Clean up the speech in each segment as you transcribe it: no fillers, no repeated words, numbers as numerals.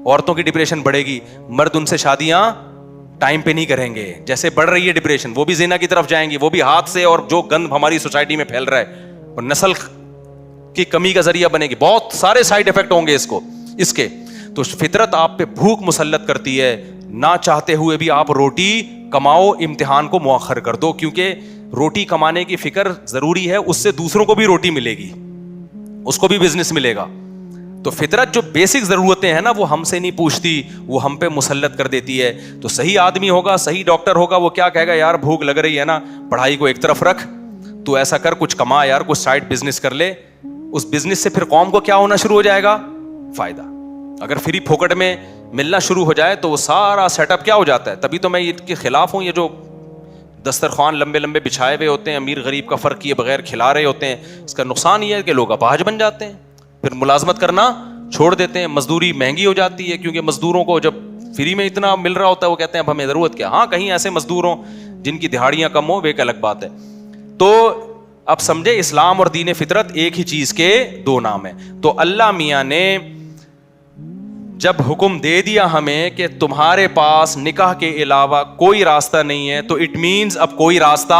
عورتوں کی ڈپریشن بڑھے گی, مرد ان سے شادیاں ٹائم پہ نہیں کریں گے. جیسے بڑھ رہی ہے ڈپریشن, وہ بھی زنا کی طرف جائیں گی, وہ بھی ہاتھ سے, اور جو گند ہماری سوسائٹی میں پھیل رہا ہے اور نسل کی کمی کا ذریعہ بنے گی. بہت سارے سائیڈ افیکٹ ہوں گے اس کے. تو فطرت آپ پہ بھوک مسلط کرتی ہے, نہ چاہتے ہوئے بھی آپ روٹی کماؤ, امتحان کو مؤخر کر دو, کیونکہ روٹی کمانے کی فکر ضروری ہے, اس سے دوسروں کو بھی روٹی ملے گی, اس کو بھی بزنس ملے گا. تو فطرت جو بیسک ضرورتیں ہیں نا وہ ہم سے نہیں پوچھتی, وہ ہم پہ مسلط کر دیتی ہے. تو صحیح آدمی ہوگا, صحیح ڈاکٹر ہوگا, وہ کیا کہے گا, یار بھوک لگ رہی ہے نا, پڑھائی کو ایک طرف رکھ, تو ایسا کر, کچھ کما یار, کچھ سائڈ بزنس کر لے. اس بزنس سے پھر قوم کو کیا ہونا شروع ہو جائے گا, فائدہ. اگر فری پھوکٹ میں ملنا شروع ہو جائے تو وہ سارا سیٹ اپ کیا ہو جاتا ہے. تبھی تو میں اس کے خلاف ہوں, یہ جو دسترخوان لمبے لمبے بچھائے ہوئے ہوتے ہیں, امیر غریب کا فرق کیے بغیر کھلا رہے ہوتے ہیں. اس کا نقصان یہ ہے کہ لوگ اپاہج بن جاتے ہیں, پھر ملازمت کرنا چھوڑ دیتے ہیں, مزدوری مہنگی ہو جاتی ہے, کیونکہ مزدوروں کو جب فری میں اتنا مل رہا ہوتا ہے وہ کہتے ہیں اب ہمیں ضرورت کیا. ہاں کہیں ایسے مزدور ہوں جن کی دہاڑیاں کم ہوں, وہ ایک الگ بات ہے. تو اب سمجھے, اسلام اور دین فطرت ایک ہی چیز کے دو نام ہیں. تو اللہ میاں نے جب حکم دے دیا ہمیں کہ تمہارے پاس نکاح کے علاوہ کوئی راستہ نہیں ہے, تو اٹ مینز اب کوئی راستہ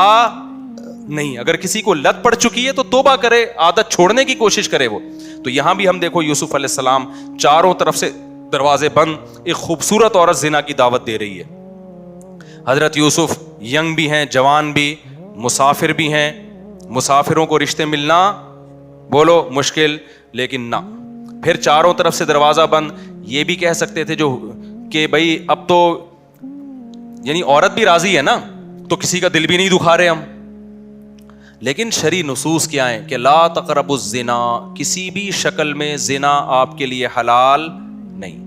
نہیں. اگر کسی کو لت پڑ چکی ہے تو توبہ کرے, عادت چھوڑنے کی کوشش کرے وہ. تو یہاں بھی ہم دیکھو یوسف علیہ السلام چاروں طرف سے دروازے بند, ایک خوبصورت عورت زنا کی دعوت دے رہی ہے. حضرت یوسف ینگ بھی ہیں, جوان بھی, مسافر بھی ہیں. مسافروں کو رشتے ملنا بولو مشکل, لیکن نہ, پھر چاروں طرف سے دروازہ بند. یہ بھی کہہ سکتے تھے جو کہ بھائی اب تو یعنی عورت بھی راضی ہے نا, تو کسی کا دل بھی نہیں دکھا رہے ہم. لیکن شرعی نصوص کیا ہیں کہ لا تقربوا الزنا, کسی بھی شکل میں زنا آپ کے لیے حلال نہیں.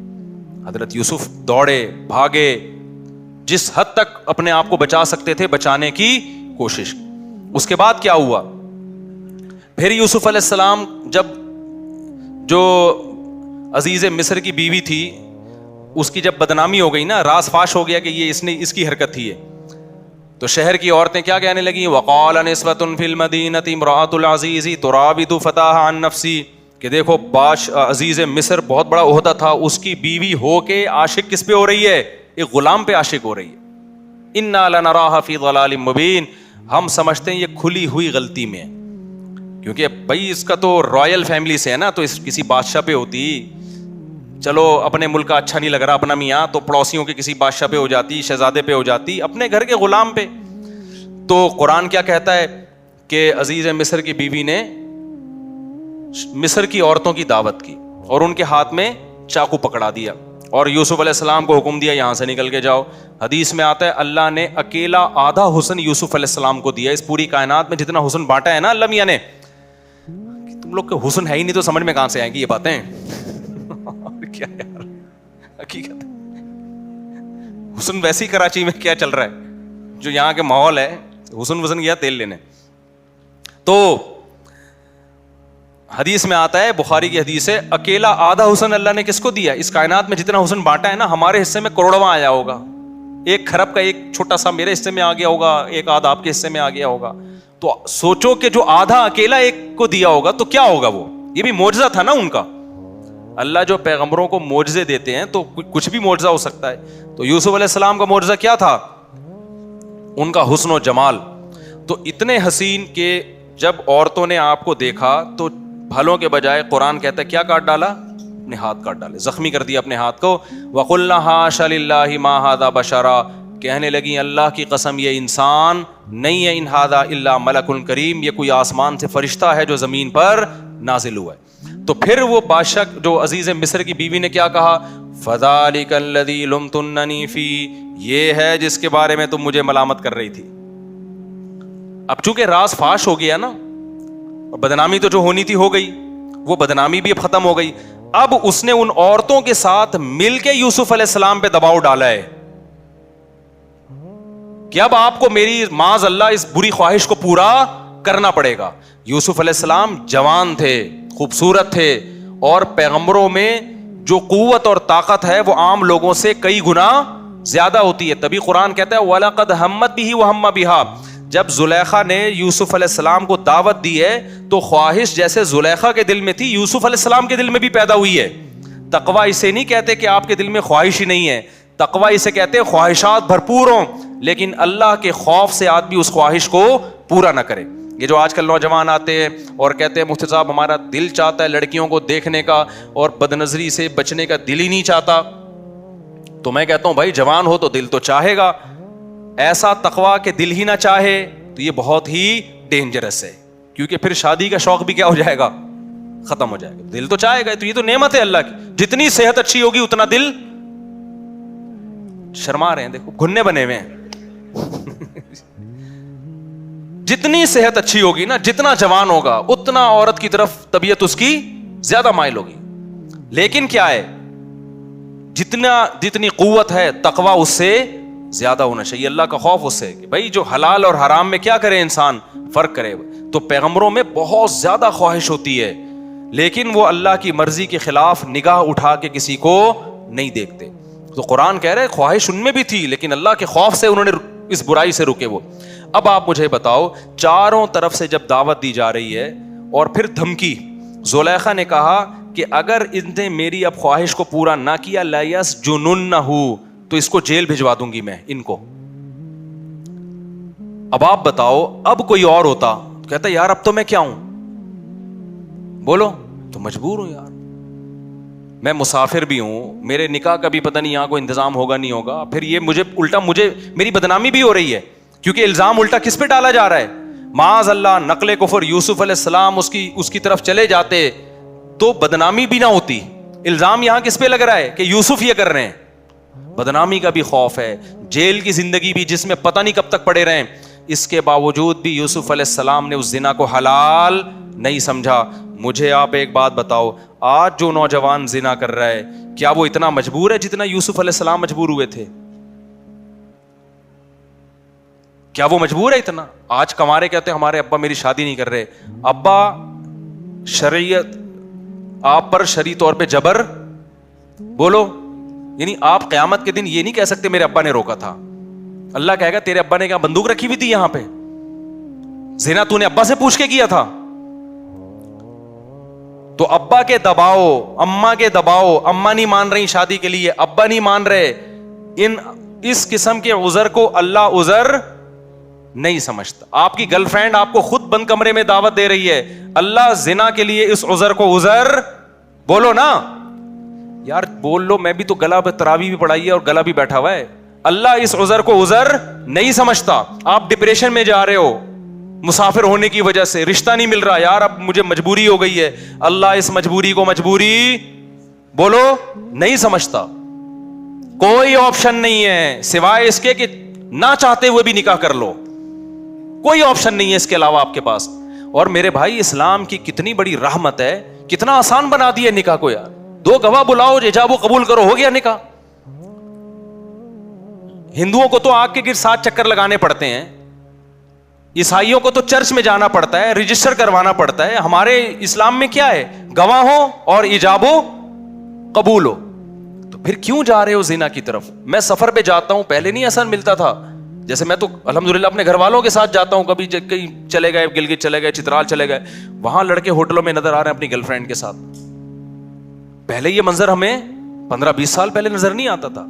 حضرت یوسف دوڑے بھاگے, جس حد تک اپنے آپ کو بچا سکتے تھے بچانے کی کوشش. اس کے بعد کیا ہوا, پھر یوسف علیہ السلام جب جو عزیز مصر کی بیوی تھی اس کی جب بدنامی ہو گئی نا, راز فاش ہو گیا کہ یہ اس کی حرکت تھی, تو شہر کی عورتیں کیا کہنے لگیں, وقال نسوۃ فی المدینہ امرأۃ العزیز تراود فتاها عن نفسی, کہ دیکھو عزیز مصر بہت بڑا عہدہ تھا, اس کی بیوی ہو کے عاشق کس پہ ہو رہی ہے, ایک غلام پہ عاشق ہو رہی ہے. انا لنراها فی ضلال مبین, ہم سمجھتے ہیں یہ کھلی ہوئی غلطی میں, کیونکہ بھائی اس کا تو رائل فیملی سے ہے نا, تو اس کسی بادشاہ پہ ہوتی, چلو اپنے ملک کا اچھا نہیں لگ رہا اپنا میاں, تو پڑوسیوں کے کسی بادشاہ پہ ہو جاتی, شہزادے پہ ہو جاتی, اپنے گھر کے غلام پہ. تو قرآن کیا کہتا ہے کہ عزیز مصر کی بیوی نے مصر کی عورتوں کی دعوت کی اور ان کے ہاتھ میں چاقو پکڑا دیا, اور یوسف علیہ السلام کو حکم دیا یہاں سے نکل کے جاؤ. حدیث میں آتا ہے اللہ نے اکیلا آدھا حسن یوسف علیہ السلام کو دیا. اس پوری کائنات میں جتنا حسن بانٹا ہے نا اللہ میاں نے, تم لوگ کے حسن ہے ہی نہیں تو سمجھ میں کہاں سے آئیں گی یہ باتیں. کیا یار حقیقت حسن ویسی کراچی میں کیا چل رہا ہے, جو یہاں کے ماحول ہے, حسن وسن گیا تیل لینے. تو حدیث میں آتا ہے, بخاری کی حدیث ہے, اکیلا آدھا حسن اللہ نے کس کو دیا, اس کائنات میں جتنا حسن بانٹا ہے نا ہمارے حصے میں کروڑواں آیا ہوگا, 1 کھرب کا ایک چھوٹا سا میرے حصے میں آ گیا ہوگا, ایک آدھا آپ کے حصے میں آ گیا ہوگا. تو سوچو کہ جو آدھا اکیلا ایک کو دیا ہوگا تو کیا ہوگا, وہ یہ بھی معجزہ تھا نا ان کا. اللہ جو پیغمبروں کو معجزے دیتے ہیں تو کچھ بھی معجزہ ہو سکتا ہے. تو یوسف علیہ السلام کا معجزہ کیا تھا, ان کا حسن و جمال. تو اتنے حسین کہ جب عورتوں نے آپ کو دیکھا تو بھلوں کے بجائے قرآن کہتا ہے کیا کاٹ ڈالا, اپنے ہاتھ کاٹ ڈالے, زخمی کر دیا اپنے ہاتھ کو. وَقُلْنَا حَاشَ لِلَّهِ مَا هَذَا بَشَرًا, کہنے لگی اللہ کی قسم یہ انسان نہیں ہے, ان هَذَا إِلَّا مَلَكٌ كَرِيمٌ, یہ کوئی آسمان سے فرشتہ ہے جو زمین پر نازل ہوا ہے. تو پھر وہ بادشاہ جو عزیز مصر کی بیوی نے کیا کہا, فَذَلِكَ الَّذِي لُمْتُنَّنِي فِيهِ, یہ ہے جس کے بارے میں تم مجھے ملامت کر رہی تھی. اب چونکہ راز فاش ہو گیا نا, بدنامی تو جو ہونی تھی ہو گئی, وہ بدنامی بھی اب ختم ہو گئی. اب اس نے ان عورتوں کے ساتھ مل کے یوسف علیہ السلام پہ دباؤ ڈالا ہے کہ اب آپ کو میری معاذ اللہ اس بری خواہش کو پورا کرنا پڑے گا. یوسف علیہ السلام جوان تھے, خوبصورت تھے, اور پیغمبروں میں جو قوت اور طاقت ہے وہ عام لوگوں سے کئی گنا زیادہ ہوتی ہے. تبھی قرآن کہتا ہے وَلَقَدْ هَمَّتْ بِهِ وَهَمَّ بِهَا, جب زلیخا نے یوسف علیہ السلام کو دعوت دی ہے تو خواہش جیسے زلیخا کے دل میں تھی یوسف علیہ السلام کے دل میں بھی پیدا ہوئی ہے. تقوی اسے نہیں کہتے کہ آپ کے دل میں خواہش ہی نہیں ہے, تقوی اسے کہتے ہیں خواہشات بھرپور ہوں لیکن اللہ کے خوف سے آدمی اس خواہش کو پورا نہ کرے. یہ جو آج کل نوجوان آتے ہیں اور کہتے ہیں مفتی صاحب ہمارا دل چاہتا ہے لڑکیوں کو دیکھنے کا اور بد نظری سے بچنے کا دل ہی نہیں چاہتا, تو میں کہتا ہوں بھائی جوان ہو تو دل تو چاہے گا, ایسا تقوی کہ دل ہی نہ چاہے تو یہ بہت ہی ڈینجرس ہے, کیونکہ پھر شادی کا شوق بھی کیا ہو جائے گا, ختم ہو جائے گا. دل تو چاہے گا, تو یہ تو نعمت ہے اللہ کی, جتنی صحت اچھی ہوگی اتنا دل, شرما رہے ہیں دیکھو گھننے بنے ہوئے ہیں, جتنی صحت اچھی ہوگی نا, جتنا جوان ہوگا اتنا عورت کی طرف طبیعت اس کی زیادہ مائل ہوگی. لیکن کیا ہے, جتنی قوت ہے تقوی اس سے زیادہ ہونا چاہیے, اللہ کا خوف اس سے کہ بھائی جو حلال اور حرام میں کیا کرے انسان, فرق کرے. تو پیغمبروں میں بہت زیادہ خواہش ہوتی ہے لیکن وہ اللہ کی مرضی کے خلاف نگاہ اٹھا کے کسی کو نہیں دیکھتے. تو قرآن کہہ رہے خواہش ان میں بھی تھی لیکن اللہ کے خوف سے انہوں نے اس برائی سے رکے وہ. اب آپ مجھے بتاؤ, چاروں طرف سے جب دعوت دی جا رہی ہے اور پھر دھمکی, زلیخا نے کہا کہ اگر ان نے میری اب خواہش کو پورا نہ کیا لیسجننہ, تو اس کو جیل بھجوا دوں گی میں ان کو. اب آپ بتاؤ اب کوئی اور ہوتا کہتا یار اب تو میں کیا ہوں, بولو, تو مجبور ہوں یار, میں مسافر بھی ہوں, میرے نکاح کا بھی پتہ نہیں یہاں کو انتظام ہوگا نہیں ہوگا, پھر یہ مجھے الٹا میری بدنامی بھی ہو رہی ہے کیونکہ الزام الٹا کس پہ ڈالا جا رہا ہے, معاذ اللہ نقل کفر, یوسف علیہ السلام اس کی طرف چلے جاتے تو بدنامی بھی نہ ہوتی. الزام یہاں کس پہ لگ رہا ہے کہ یوسف یہ کر رہے ہیں, بدنامی کا بھی خوف ہے, جیل کی زندگی بھی جس میں پتہ نہیں کب تک پڑے رہیں. اس کے باوجود بھی یوسف علیہ السلام نے اس زنا کو حلال نہیں سمجھا. مجھے آپ ایک بات بتاؤ, آج جو نوجوان زنا کر رہا ہے کیا وہ اتنا مجبور ہے جتنا یوسف علیہ السلام مجبور ہوئے تھے؟ کیا وہ مجبور ہے اتنا؟ آج کمارے کہتے ہیں ہمارے ابا میری شادی نہیں کر رہے. ابا شریعت آپ پر شرعی طور پہ جبر, بولو, یعنی آپ قیامت کے دن یہ نہیں کہہ سکتے میرے ابا نے روکا تھا. اللہ کہے گا تیرے ابا نے کیا بندوق رکھی ہوئی تھی یہاں پہ, زنا تو نے ابا سے پوچھ کے کیا تھا؟ تو ابا کے دباؤ, اماں کے دباؤ, اماں نہیں مان رہی شادی کے لیے, ابا نہیں مان رہے, اس قسم کے عذر کو اللہ عذر نہیں سمجھتا. آپ کی گرل فرینڈ آپ کو خود بند کمرے میں دعوت دے رہی ہے, اللہ زنا کے لیے اس عذر کو عذر, بولو نا یار, بول لو, میں بھی تو گلا تراویح بھی پڑھائی ہے اور گلا بھی بیٹھا ہوا ہے. اللہ اس عذر کو عذر نہیں سمجھتا. آپ ڈپریشن میں جا رہے ہو مسافر ہونے کی وجہ سے, رشتہ نہیں مل رہا, یار اب مجھے مجبوری ہو گئی ہے, اللہ اس مجبوری کو مجبوری, بولو, نہیں سمجھتا. کوئی آپشن نہیں ہے سوائے اس کے کہ نہ چاہتے ہوئے بھی نکاح کر لو, کوئی آپشن نہیں ہے اس کے علاوہ آپ کے پاس. اور میرے بھائی اسلام کی کتنی بڑی رحمت ہے, کتنا آسان بنا دیا نکاح کو یار. 2 گواہ بلاؤ, ایجاب و قبول کرو, ہو گیا نکاح. ہندوؤں کو تو آگ کے گر 7 چکر لگانے پڑتے ہیں, عیسائیوں کو تو چرچ میں جانا پڑتا ہے, رجسٹر کروانا پڑتا ہے. ہمارے اسلام میں کیا ہے, گواہ ہو اور ایجاب و قبول ہو. تو پھر کیوں جا رہے ہو زنا کی طرف؟ میں سفر پہ جاتا ہوں, پہلے نہیں ایسا ملتا تھا, جیسے میں تو الحمدللہ اپنے گھر والوں کے ساتھ جاتا ہوں, کبھی کہیں چلے گئے, گلگت چلے گئے, چترال چلے گئے, وہاں لڑکے ہوٹلوں میں نظر آ رہے ہیں اپنی گرل فرینڈ کے ساتھ. پہلے یہ منظر ہمیں 15-20 سال پہلے نظر نہیں آتا تھا.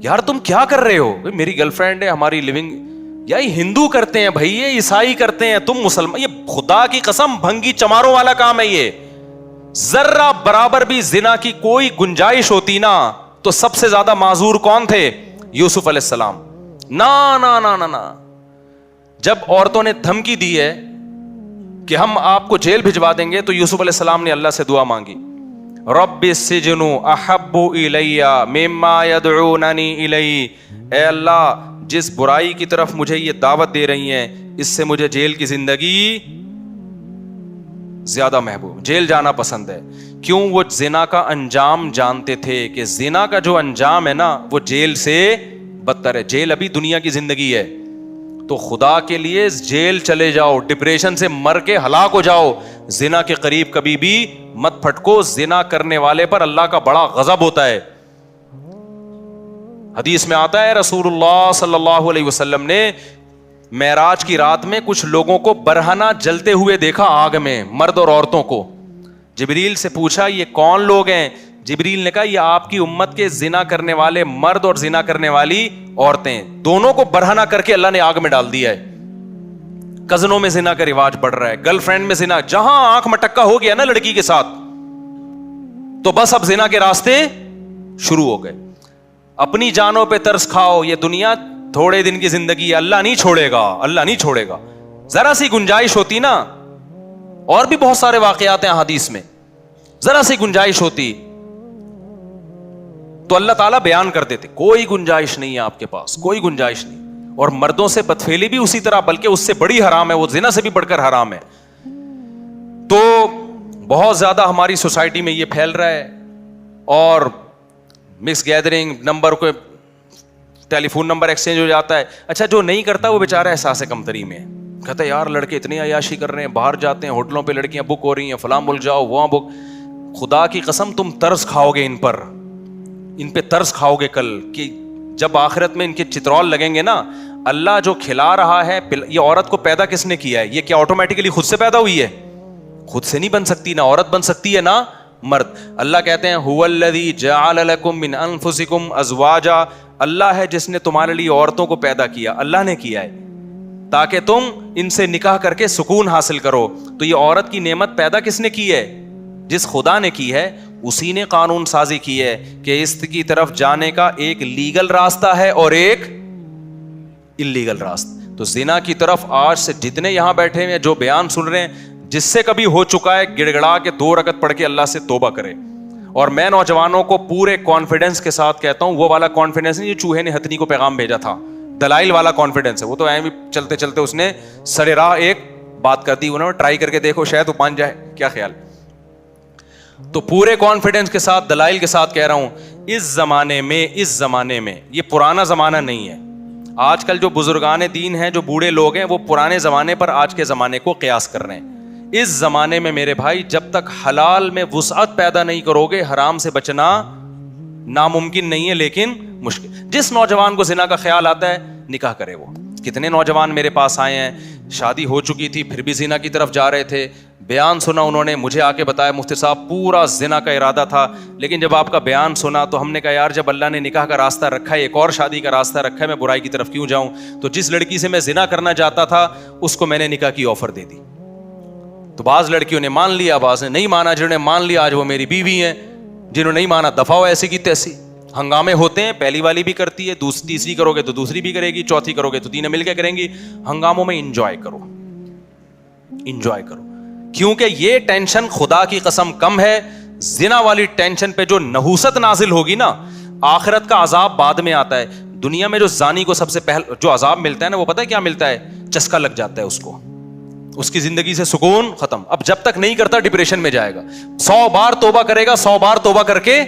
یار تم کیا کر رہے ہو, میری گرل فرینڈ ہے, ہماری لیونگ, یا یہ ہندو کرتے ہیں بھائی, یہ عیسائی کرتے ہیں, تم مسلمان, یہ خدا کی قسم بھنگی چماروں والا کام ہے یہ. ذرہ برابر بھی زنا کی کوئی گنجائش ہوتی نا تو سب سے زیادہ معذور کون تھے؟ یوسف علیہ السلام. نا نا نا نا نا, جب عورتوں نے دھمکی دی ہے کہ ہم آپ کو جیل بھجوا دیں گے تو یوسف علیہ السلام نے اللہ سے دعا مانگی, رب السجن احب الی مما یدعوننی الی, اے اللہ جس برائی کی طرف مجھے یہ دعوت دے رہی ہیں اس سے مجھے جیل کی زندگی زیادہ محبوب, جیل جانا پسند ہے. کیوں؟ وہ زنا کا انجام جانتے تھے کہ زنا کا جو انجام ہے نا وہ جیل سے بدتر ہے. جیل ابھی دنیا کی زندگی ہے, تو خدا کے لیے جیل چلے جاؤ, ڈپریشن سے مر کے ہلاک ہو جاؤ, زنا کے قریب کبھی بھی مت پھٹکو. زنا کرنے والے پر اللہ کا بڑا غضب ہوتا ہے. حدیث میں آتا ہے رسول اللہ صلی اللہ علیہ وسلم نے معراج کی رات میں کچھ لوگوں کو برہنہ جلتے ہوئے دیکھا آگ میں, مرد اور عورتوں کو. جبریل سے پوچھا یہ کون لوگ ہیں؟ جبریل نے کہا یہ آپ کی امت کے زنا کرنے والے مرد اور زنا کرنے والی عورتیں دونوں کو برہنہ کر کے اللہ نے آگ میں ڈال دیا ہے. کزنوں میں زنا کا رواج بڑھ رہا ہے, گرل فرینڈ میں زنا, جہاں آنکھ مٹکا ہو گیا نا لڑکی کے ساتھ تو بس اب زنا کے راستے شروع ہو گئے. اپنی جانوں پہ ترس کھاؤ, یہ دنیا تھوڑے دن کی زندگی ہے, اللہ نہیں چھوڑے گا, اللہ نہیں چھوڑے گا. ذرا سی گنجائش ہوتی نا, اور بھی بہت سارے واقعات ہیں حدیث میں, ذرا سی گنجائش ہوتی تو اللہ تعالیٰ بیان کر دیتے. کوئی گنجائش نہیں ہے آپ کے پاس, کوئی گنجائش نہیں. اور مردوں سے بدفعلی بھی اسی طرح, بلکہ اس سے بڑی حرام ہے, وہ زنا سے بھی بڑھ کر حرام ہے. تو بہت زیادہ ہماری سوسائٹی میں یہ پھیل رہا ہے. اور مکس گیدرنگ, نمبر کو ٹیلی فون نمبر ایکسچینج ہو جاتا ہے. اچھا جو نہیں کرتا وہ بیچارہ احساس کمتری میں کہتا ہے یار لڑکے اتنی عیاشی کر رہے ہیں, باہر جاتے ہیں ہوٹلوں پہ لڑکیاں بک ہو رہی ہیں, فلاں ملک جاؤ وہاں بک. خدا کی قسم تم ترس کھاؤ گے ان پہ ترس کھاؤ گے کل, کہ جب آخرت میں ان کے چترول لگیں گے نا. اللہ جو کھلا رہا ہے, یہ عورت کو پیدا کس نے کیا ہے؟ یہ کیا آٹومیٹیکلی خود سے پیدا ہوئی ہے؟ خود سے نہیں بن سکتی, نہ عورت بن سکتی ہے نہ مرد. اللہ کہتے ہیں هو الذی جعل لکم من انفسکم ازواجا, اللہ ہے جس نے تمہارے لیے عورتوں کو پیدا کیا, اللہ نے کیا ہے تاکہ تم ان سے نکاح کر کے سکون حاصل کرو. تو یہ عورت کی نعمت پیدا کس نے کی ہے؟ جس خدا نے کی ہے اسی نے قانون سازی کی ہے کہ اس کی طرف جانے کا ایک لیگل راستہ ہے اور ایک اللیگل راستہ. تو زنا کی طرف آج سے جتنے یہاں بیٹھے ہیں جو بیان سن رہے ہیں, جس سے کبھی ہو چکا ہے گڑ گڑا کے 2 رکعت پڑھ کے اللہ سے توبہ کرے. اور میں نوجوانوں کو پورے کانفیڈنس کے ساتھ کہتا ہوں, وہ والا کانفیڈنس نہیں جو چوہے نے ہتھنی کو پیغام بھیجا تھا, دلائل والا کانفیڈنس ہے. وہ تو ایویں بھی چلتے چلتے اس نے سر راہ ایک بات کر دی, انہوں نے ٹرائی کر کے دیکھو شاید وہ مان جائے, کیا خیال. تو پورے کانفیڈنس کے ساتھ دلائل کے ساتھ کہہ رہا ہوں, اس زمانے میں یہ پرانا زمانہ نہیں ہے. آج کل جو بزرگان دین ہیں, جو بوڑھے لوگ ہیں, وہ پرانے زمانے پر آج کے زمانے کو قیاس کر رہے ہیں. اس زمانے میں میرے بھائی جب تک حلال میں وسعت پیدا نہیں کرو گے, حرام سے بچنا ناممکن نہیں ہے لیکن مشکل. جس نوجوان کو زنا کا خیال آتا ہے نکاح کرے. وہ کتنے نوجوان میرے پاس آئے ہیں, شادی ہو چکی تھی پھر بھی زنا کی طرف جا رہے تھے, بیان سنا انہوں نے, مجھے آ کے بتایا مفتی صاحب پورا زنا کا ارادہ تھا, لیکن جب آپ کا بیان سنا تو ہم نے کہا یار جب اللہ نے نکاح کا راستہ رکھا ہے, ایک اور شادی کا راستہ رکھا ہے, میں برائی کی طرف کیوں جاؤں. تو جس لڑکی سے میں زنا کرنا چاہتا تھا اس کو میں نے نکاح کی آفر دے دی. تو بعض لڑکیوں نے مان لیا, بعض نے نہیں مانا. جنہوں نے مان لیا آج وہ میری بیوی ہیں, جنہوں نے نہیں مانا دفعہ ہو ایسی کی تیسی. ہنگامے ہوتے ہیں, پہلی والی بھی کرتی ہے, تیسری کرو گے تو دوسری بھی کرے گی, چوتھی کرو گے تو تینوں مل کے کریں گی. ہنگاموں میں انجوائے کرو, کیونکہ یہ ٹینشن خدا کی قسم کم ہے. زنا والی ٹینشن پہ جو نحوست نازل ہوگی نا, آخرت کا عذاب بعد میں آتا ہے. دنیا میں جو زانی کو سب سے پہلے جو عذاب ملتا ہے نا, وہ پتہ ہے کیا ملتا ہے؟ چسکا لگ جاتا ہے اس کو, اس کی زندگی سے سکون ختم. اب جب تک نہیں کرتا ڈپریشن میں جائے گا. 100 بار توبہ کرے گا, 100 بار توبہ کر کے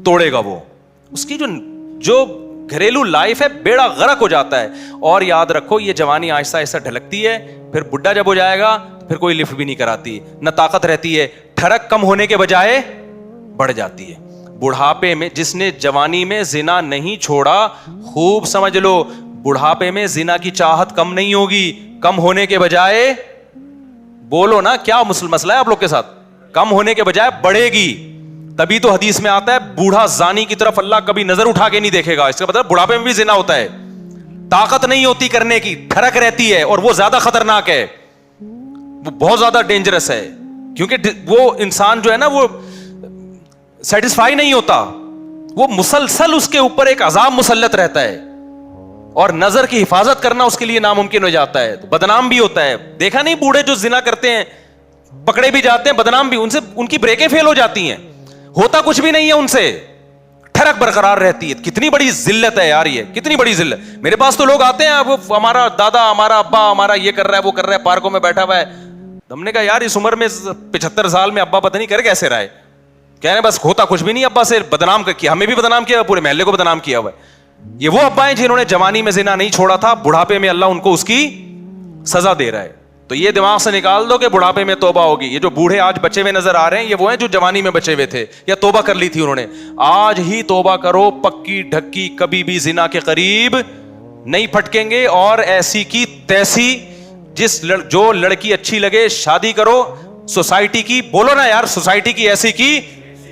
توڑے گا. وہ اس کی جو گھریلو لائف ہے بیڑا غرق ہو جاتا ہے. اور یاد رکھو یہ جوانی آہستہ آہستہ ڈھلکتی ہے, پھر بڈھا جب ہو جائے گا پھر کوئی لفٹ بھی نہیں کراتی, نہ طاقت رہتی ہے, ٹھڑک کم ہونے کے بجائے بڑھ جاتی ہے. بڑھاپے میں جس نے جوانی میں زنا نہیں چھوڑا, خوب سمجھ لو بڑھاپے میں زنا کی چاہت کم نہیں ہوگی, کم ہونے کے بجائے, بولو نا کیا مسئلہ ہے آپ لوگ کے ساتھ, کم ہونے کے بجائے بڑھے گی. تبھی تو حدیث میں آتا ہے بوڑھا زانی کی طرف اللہ کبھی نظر اٹھا کے نہیں دیکھے گا. اس کا مطلب بڑھاپے میں بھی زنا ہوتا ہے, طاقت نہیں ہوتی کرنے کی, ٹھڑک رہتی ہے, اور وہ زیادہ خطرناک ہے, وہ بہت زیادہ ڈینجرس ہے. کیونکہ وہ انسان جو ہے نا وہ سیٹسفائی نہیں ہوتا, وہ مسلسل اس کے اوپر ایک عذاب مسلط رہتا ہے, اور نظر کی حفاظت کرنا اس کے لیے ناممکن ہو جاتا ہے, تو بدنام بھی ہوتا ہے. دیکھا نہیں بوڑھے جو زنا کرتے ہیں پکڑے بھی جاتے ہیں, بدنام بھی, ان کی بریکیں فیل ہو جاتی ہیں, ہوتا کچھ بھی نہیں ہے ان سے, ٹھڑک برقرار رہتی ہے. کتنی بڑی ذلت ہے یار, یہ کتنی بڑی ذلت. میرے پاس تو لوگ آتے ہیں, وہ ہمارا دادا, ہمارا ابا, ہمارا یہ کر رہا ہے, وہ کر رہا ہے, پارکوں میں بیٹھا ہوا ہے. ہم نے کہا یار اس عمر میں 75 سال میں ابا پتہ نہیں کر کیسے رہا ہے. کہہ رہے بس ہوتا کچھ بھی نہیں, ابا سے بدنام کیا, ہمیں بھی بدنام کیا, پورے محلے کو بدنام کیا ہوا ہے. یہ وہ ابا ہیں جنہوں نے جوانی میں زنا نہیں چھوڑا تھا, بڑھاپے میں اللہ ان کو اس کی سزا دے رہا ہے. تو یہ دماغ سے نکال دو کہ بڑھاپے میں توبہ ہوگی. یہ جو بوڑھے آج بچے ہوئے نظر آ رہے ہیں, یہ وہ ہیں جو جوانی میں بچے ہوئے تھے یا توبہ کر لی تھی انہوں نے. آج ہی توبہ کرو, پکی ڈھکی, کبھی بھی زنا کے قریب نہیں پھٹکیں گے. اور ایسی کی تیسی, جو لڑکی اچھی لگے شادی کرو. سوسائٹی کی, بولو نا یار, سوسائٹی کی ایسی کی